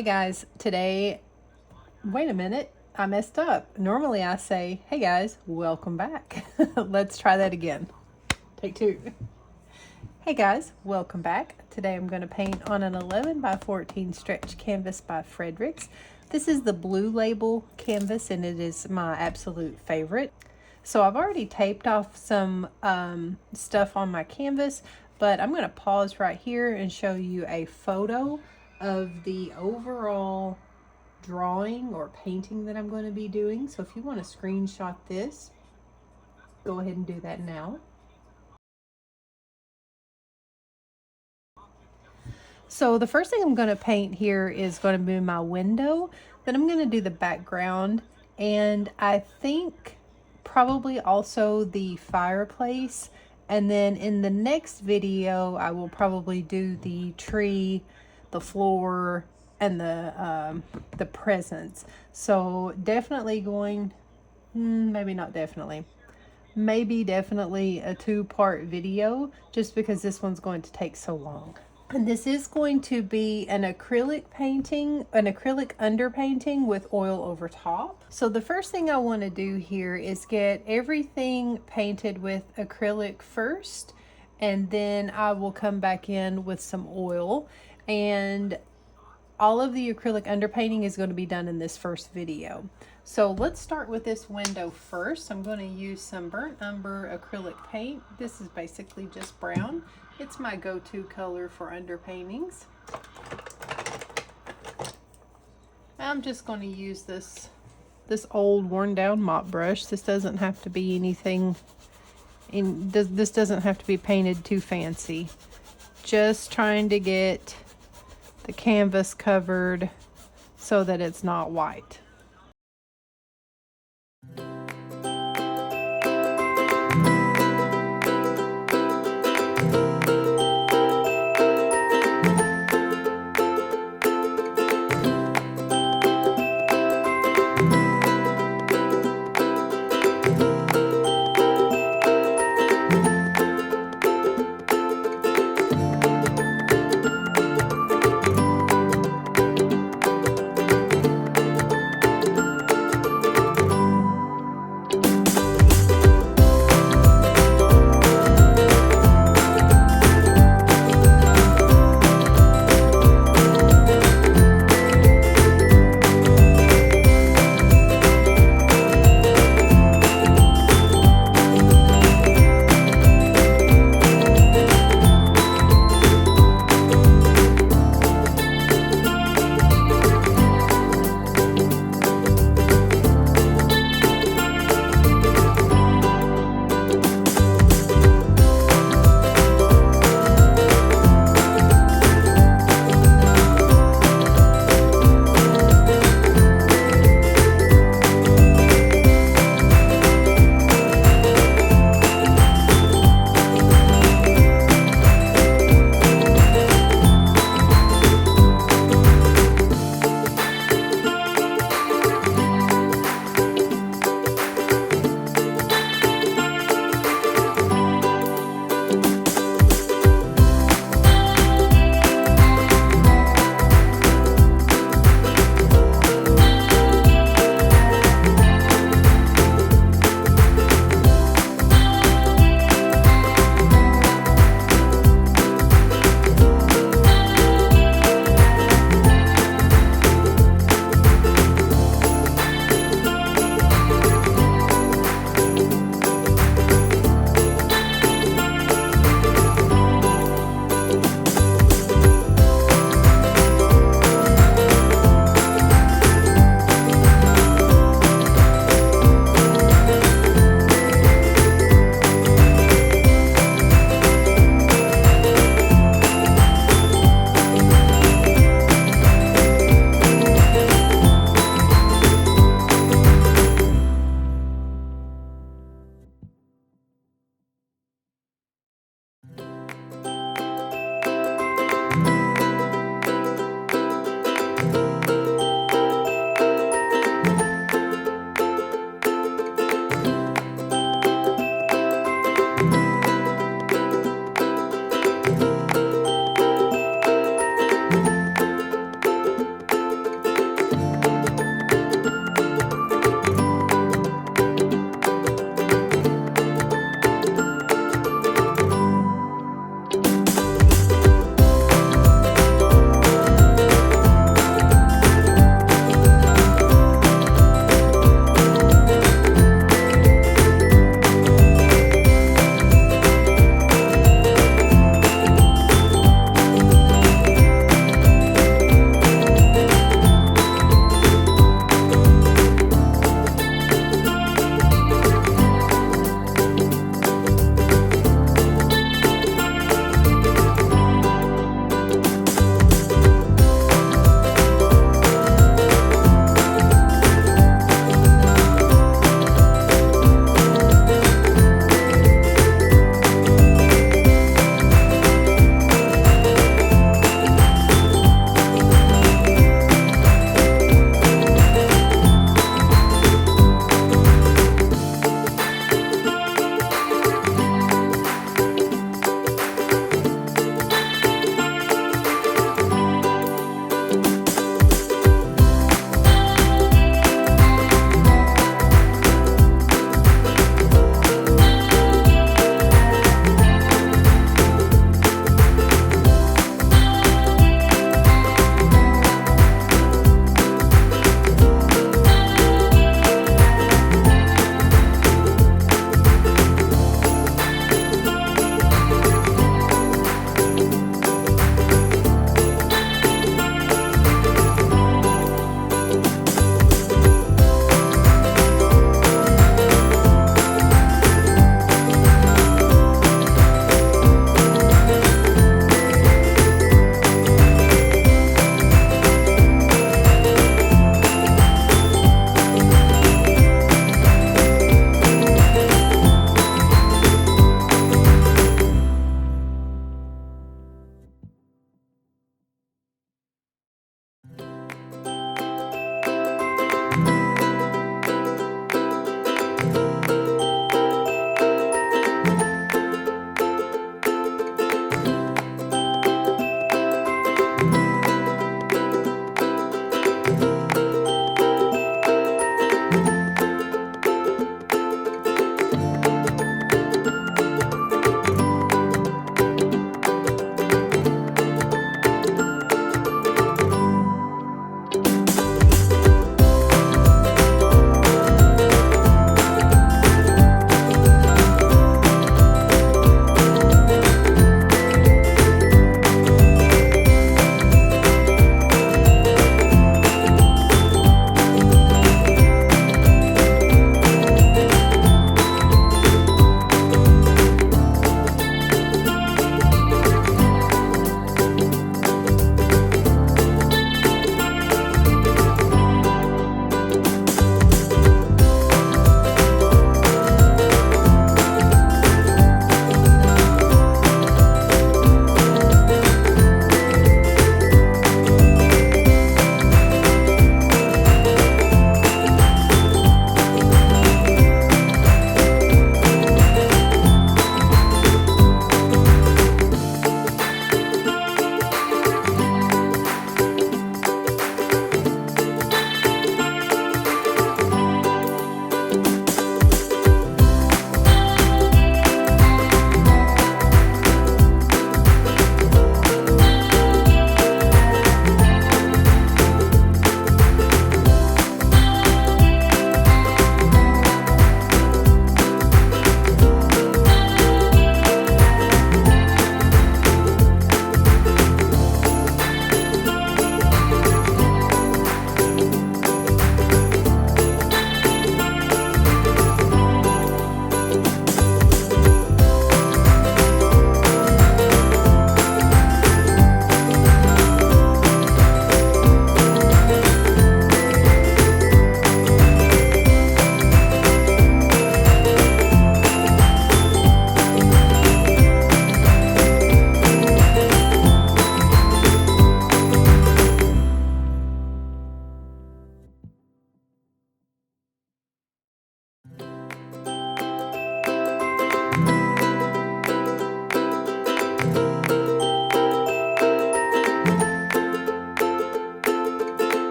Hey guys, today, wait a minute, I messed up. Normally I say, hey guys, welcome back. Let's try that again. Take two. Hey guys, welcome back. Today I'm going to paint on an 11 by 14 stretch canvas by Fredericks. This is the Blue Label canvas and it is my absolute favorite. So I've already taped off some stuff on my canvas, but I'm going to pause right here and show you a photo of the overall drawing or painting that I'm going to be doing. So if you want to screenshot this, go ahead and do that now. So the first thing I'm going to paint here is going to be my window. Then I'm going to do the background, and I think probably also the fireplace. And then in the next video, I will probably do the tree, the floor, and the presents. So definitely going, maybe not definitely, maybe definitely a two-part video, just because this one's going to take so long. And this is going to be an acrylic painting, an acrylic underpainting with oil over top. So the first thing I want to do here is get everything painted with acrylic first, and then I will come back in with some oil. And all of the acrylic underpainting is going to be done in this first video. So let's start with this window first. I'm going to use some burnt umber acrylic paint. This is basically just brown. It's my go-to color for underpaintings. I'm just going to use this old worn down mop brush. This doesn't have to be anything, this doesn't have to be painted too fancy. Just trying to get the canvas covered so that it's not white.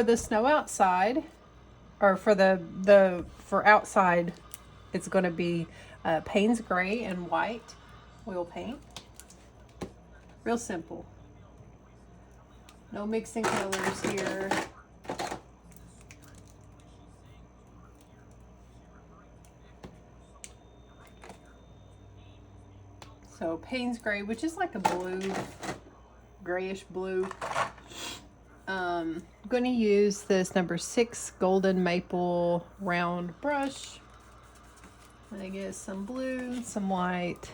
the snow outside, or for for outside, it's going to be Payne's Gray and White oil paint. Real simple. No mixing colors here. So Payne's Gray, which is like a blue, grayish blue. I'm going to use this number 6 Golden Maple round brush. I get some blue, some white,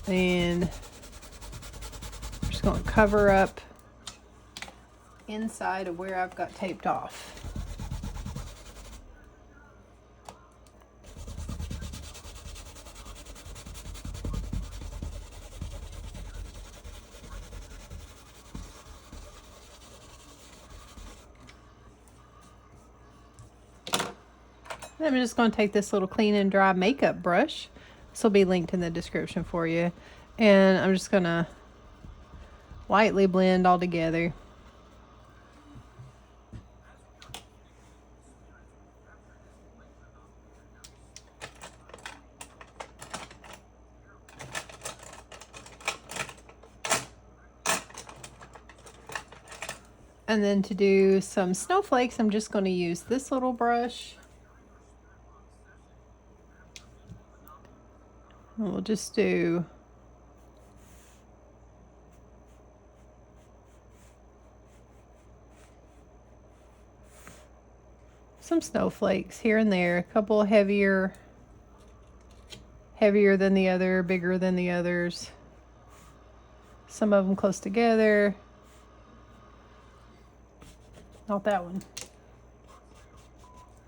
and I'm just going to cover up inside of where I've got taped off. I'm just going to take this little clean and dry makeup brush. This will be linked in the description for you. And I'm just going to lightly blend all together. And then to do some snowflakes, I'm just going to use this little brush. And we'll just do some snowflakes here and there, a couple heavier than the other, bigger than the others. Some of them close together. Not that one.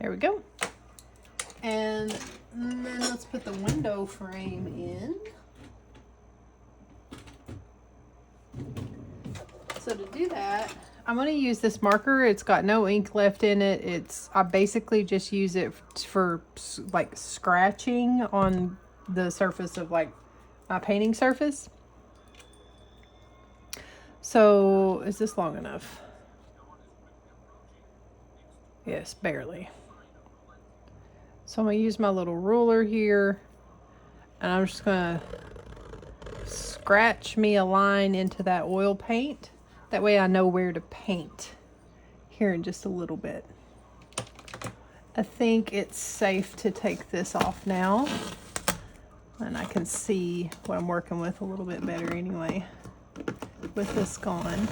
There we go. And then let's put the window frame in. So to do that, I'm going to use this marker. It's got no ink left in it. I basically just use it for like scratching on the surface of like my painting surface. So is this long enough? Yes, barely. So I'm going to use my little ruler here, and I'm just going to scratch me a line into that oil paint. That way I know where to paint here in just a little bit. I think it's safe to take this off now, and I can see what I'm working with a little bit better anyway with this gone.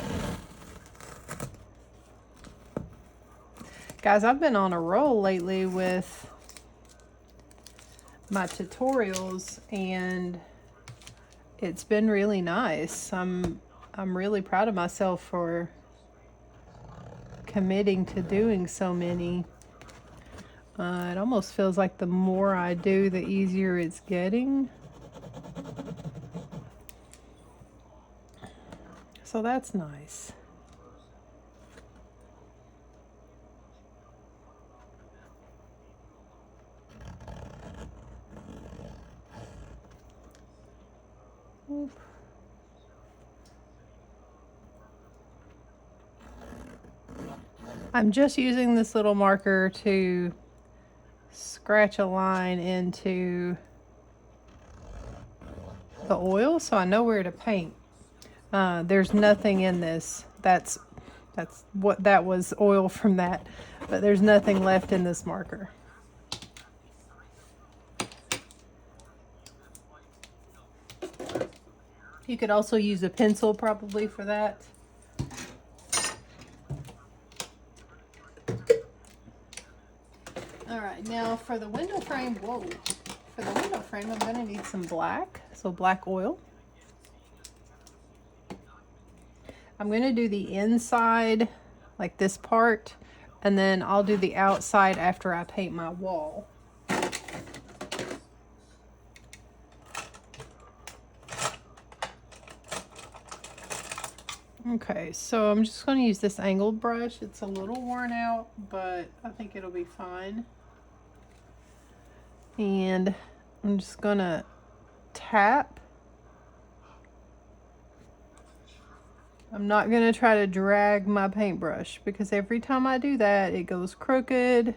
Guys, I've been on a roll lately with my tutorials, and it's been really nice. I'm really proud of myself for committing to doing so many. It almost feels like the more I do, the easier it's getting. So that's nice. I'm just using this little marker to scratch a line into the oil so I know where to paint. There's nothing in this. That's what that was, oil from that, but there's nothing left in this marker. You could also use a pencil probably for that. All right, now for the window frame, for the window frame, I'm gonna need some black, so black oil. I'm gonna do the inside, like this part, and then I'll do the outside after I paint my wall. Okay, so I'm just going to use this angled brush. It's a little worn out, but I think it'll be fine. And I'm just going to tap I'm not going to try to drag my paintbrush because every time I do that, it goes crooked.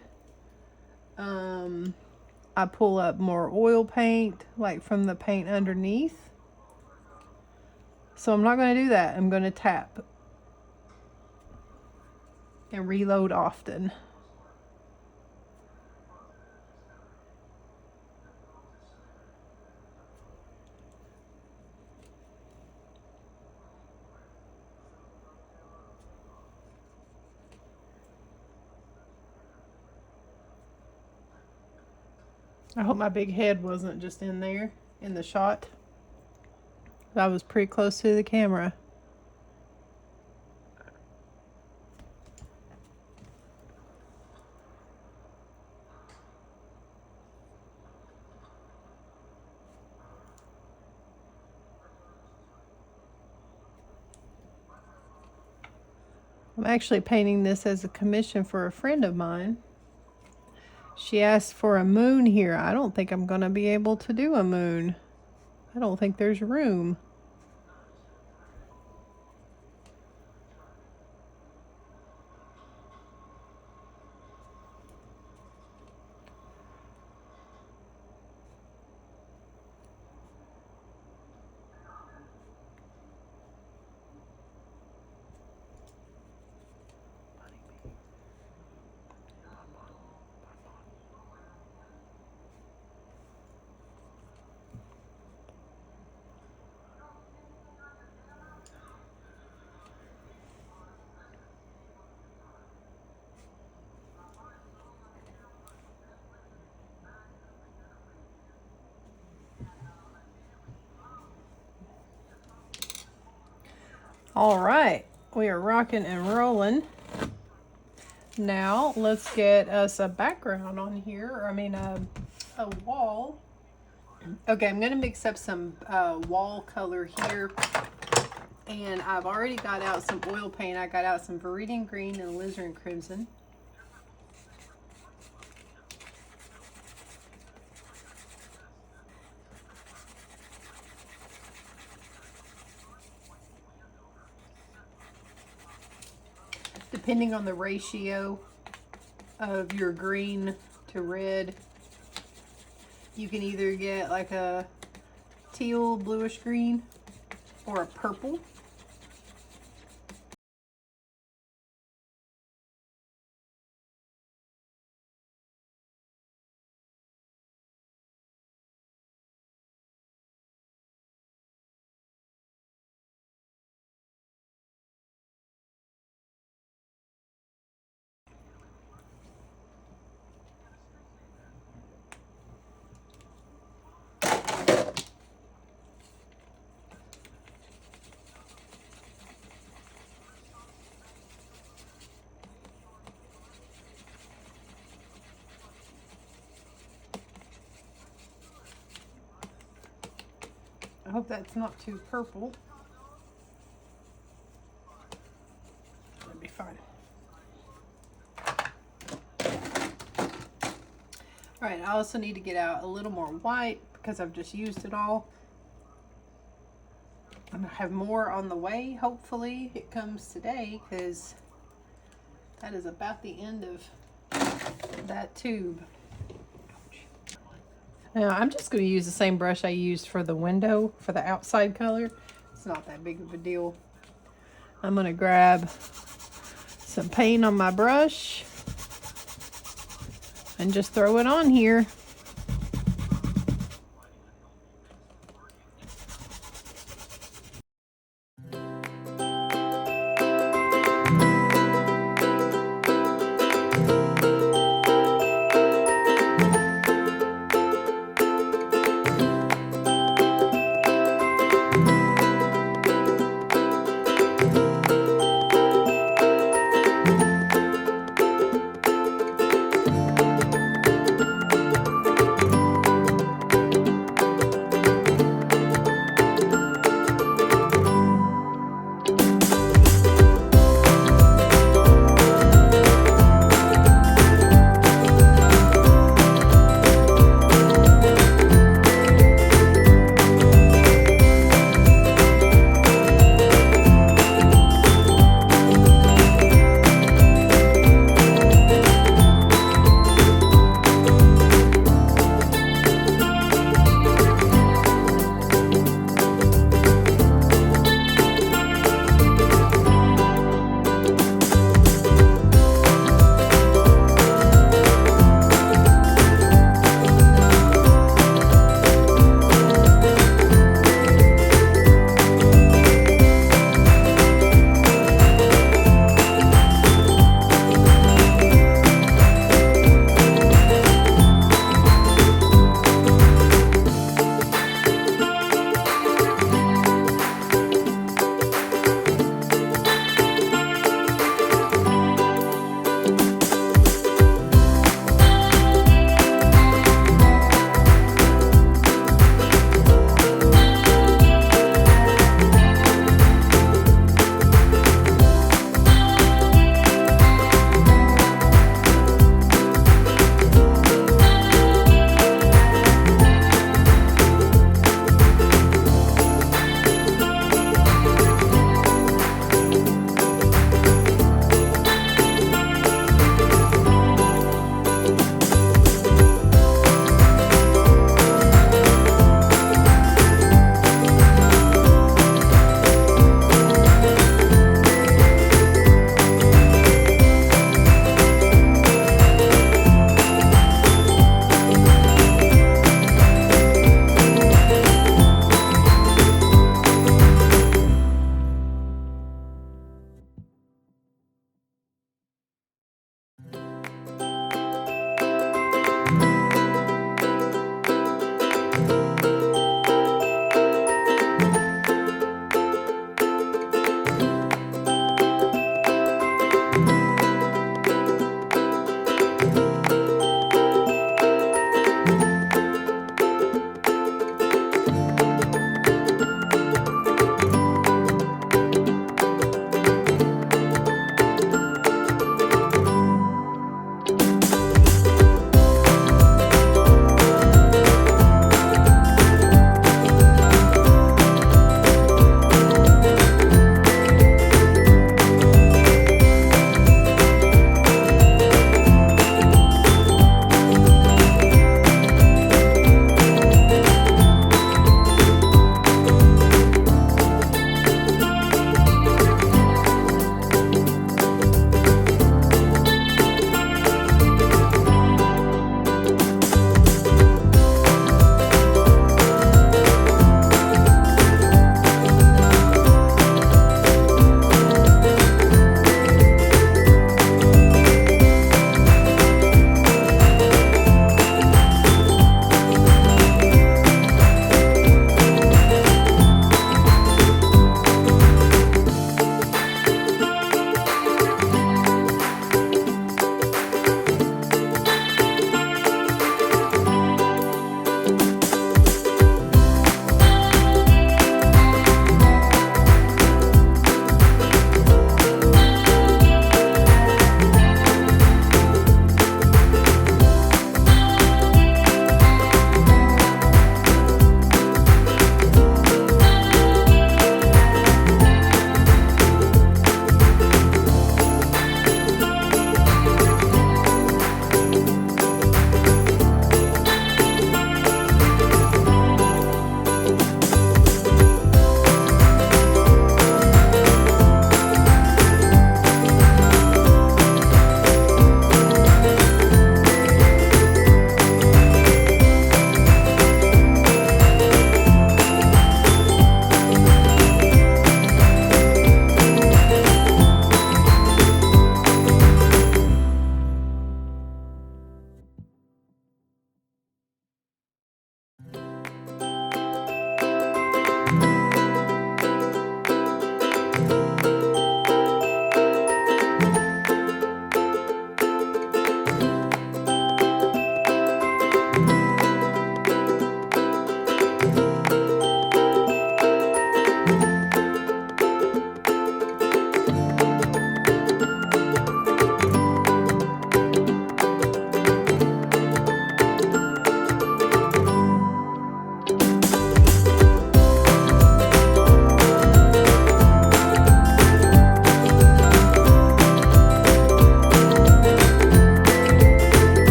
I pull up more oil paint, like from the paint underneath. So I'm not going to do that. I'm going to tap and reload often. I hope my big head wasn't just in there in the shot. I was pretty close to the camera. I'm actually painting this as a commission for a friend of mine. She asked for a moon here. I don't think I'm going to be able to do a moon. I don't think there's room. All right, we are rocking and rolling. Now let's get us a background on here, or I mean a wall. Okay, I'm gonna mix up some wall color here. And I've already got out some oil paint. I got out some Viridian Green and Alizarin Crimson. Depending on the ratio of your green to red, you can either get like a teal bluish green or a purple. I hope that's not too purple. That'd be fine. All right, I also need to get out a little more white because I've just used it all. I'm gonna have more on the way. Hopefully it comes today because that is about the end of that tube. Now I'm just going to use the same brush I used for the window for the outside color. It's not that big of a deal. I'm going to grab some paint on my brush and just throw it on here.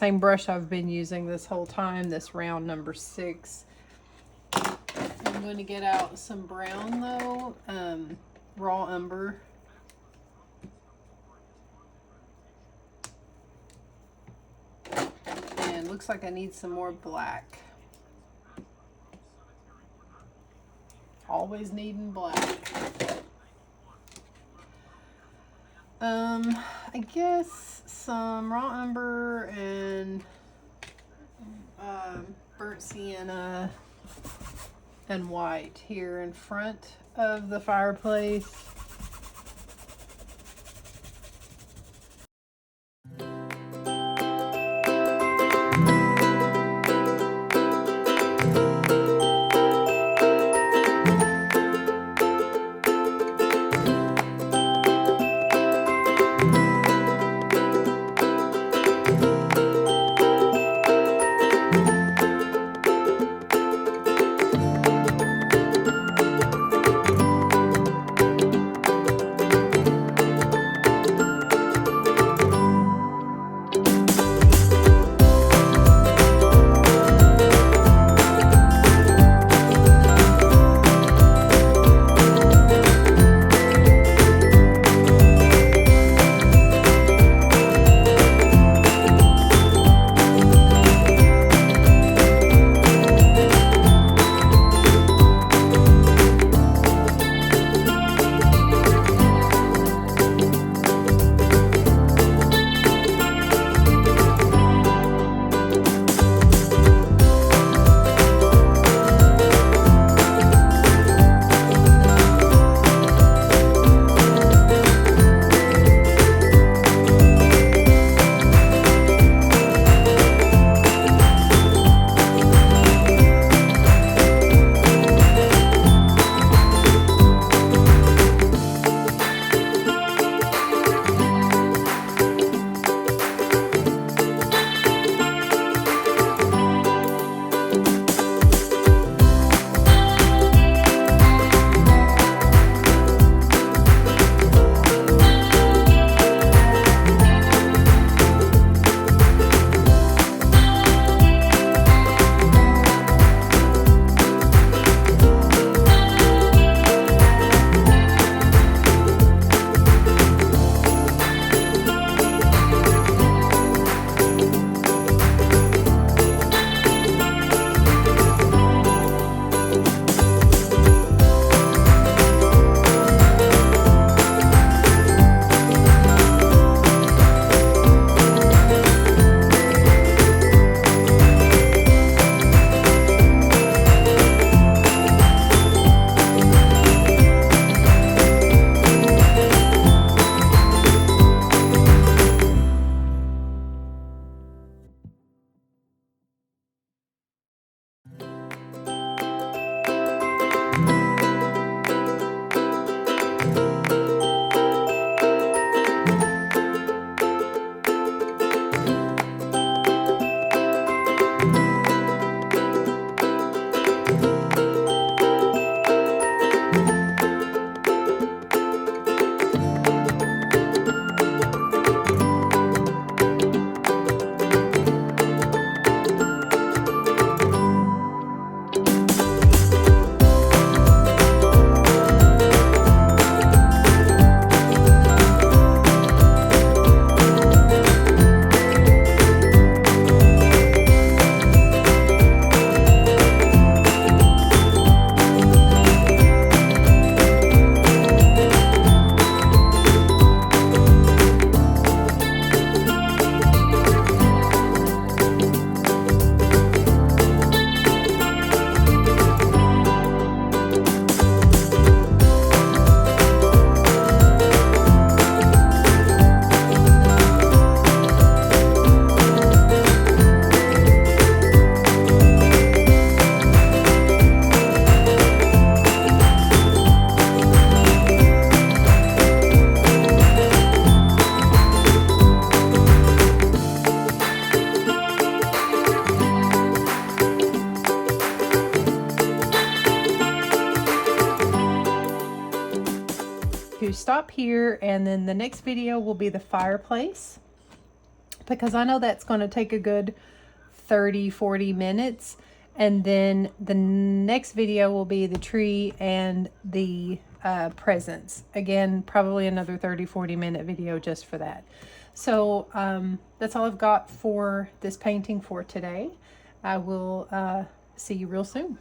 same brush I've been using this whole time, this round number 6. I'm going to get out some brown though, raw umber. And looks like I need some more black. Always needing black. I guess some raw umber and burnt sienna and white here in front of the fireplace. to stop here, and then the next video will be the fireplace. because I know that's going to take a good 30-40 minutes. And then the next video will be the tree and the presents. Again, probably another 30-40 minute video just for that. So that's all I've got for this painting for today. I will see you real soon.